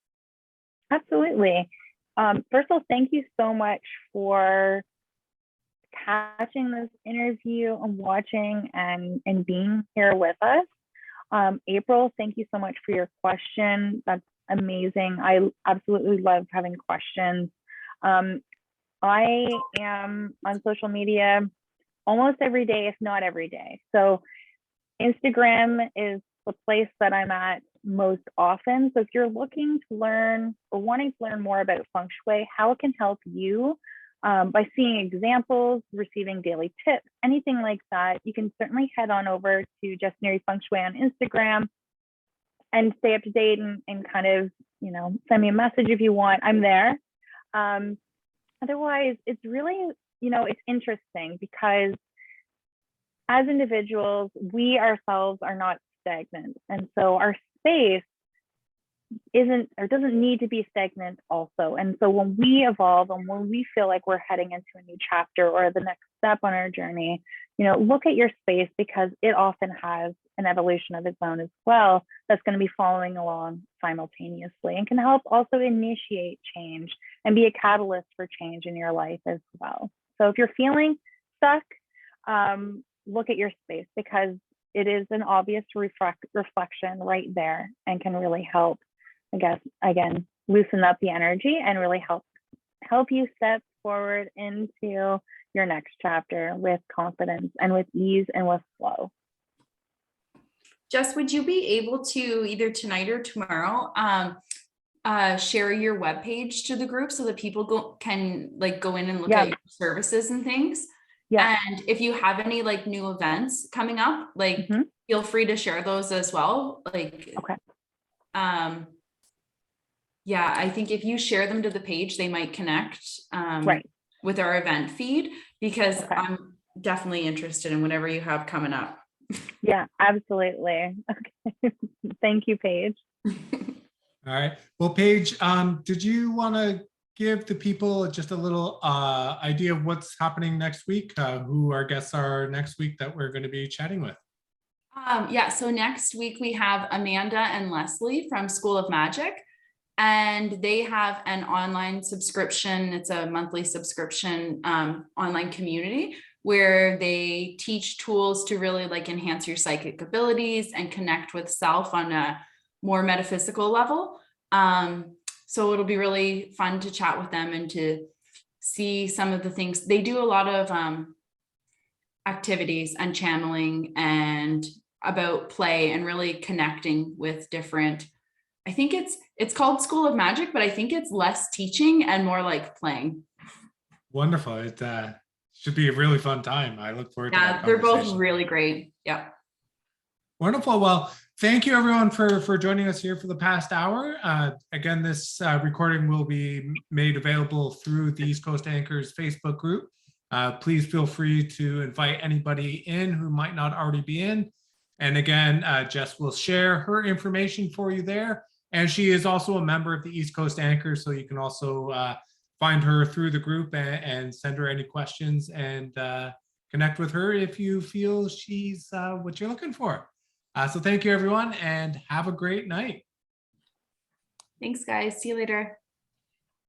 Absolutely. First of all, thank you so much for catching this interview and watching and being here with us. April, thank you so much for your question. That's amazing. I absolutely love having questions. I am on social media almost every day, if not every day. So Instagram is the place that I'm at most often. So if you're looking to learn or wanting to learn more about Feng Shui, how it can help you by seeing examples, receiving daily tips, anything like that, you can certainly head on over to Just Neri Feng Shui on Instagram and stay up to date and kind of, you know, send me a message if you want. I'm there. Otherwise, it's really, you know, it's interesting because as individuals, we ourselves are not stagnant. And so our space isn't or doesn't need to be stagnant also. And so when we evolve and when we feel like we're heading into a new chapter or the next step on our journey, you know, look at your space, because it often has an evolution of its own as well that's going to be following along simultaneously, and can help also initiate change and be a catalyst for change in your life as well. So if you're feeling stuck, look at your space, because it is an obvious reflection right there, and can really help, I guess, again, loosen up the energy and really help you step forward into your next chapter with confidence and with ease and with flow. Jess, would you be able to either tonight or tomorrow share your webpage to the group so that people can go in and look at your services and things? Yeah. And if you have any like new events coming up, feel free to share those as well. Okay. Yeah, I think if you share them to the page, they might connect with our event feed, because I'm definitely interested in whatever you have coming up. Yeah, absolutely. Okay. Thank you, Paige. All right. Well, Paige, did you want to give the people just a little idea of what's happening next week? Who our guests are next week that we're going to be chatting with? Yeah, so next week we have Amanda and Leslie from School of Magic, and they have an online subscription. It's a monthly subscription online community where they teach tools to really enhance your psychic abilities and connect with self on a more metaphysical level. So it'll be really fun to chat with them and to see some of the things. They do a lot of activities and channeling and about play and really connecting with different, I think it's called School of Magic, but I think it's less teaching and more like playing. Wonderful. It should be a really fun time. I look forward to that. Yeah, they're both really great. Yeah. Wonderful. Well, thank you everyone for joining us here for the past hour. Again, this recording will be made available through the East Coast Anchors Facebook group. Please feel free to invite anybody in who might not already be in. And again, Jess will share her information for you there. And she is also a member of the East Coast Anchors, so you can also find her through the group and send her any questions and connect with her if you feel she's what you're looking for. So thank you, everyone, and have a great night. Thanks, guys. See you later.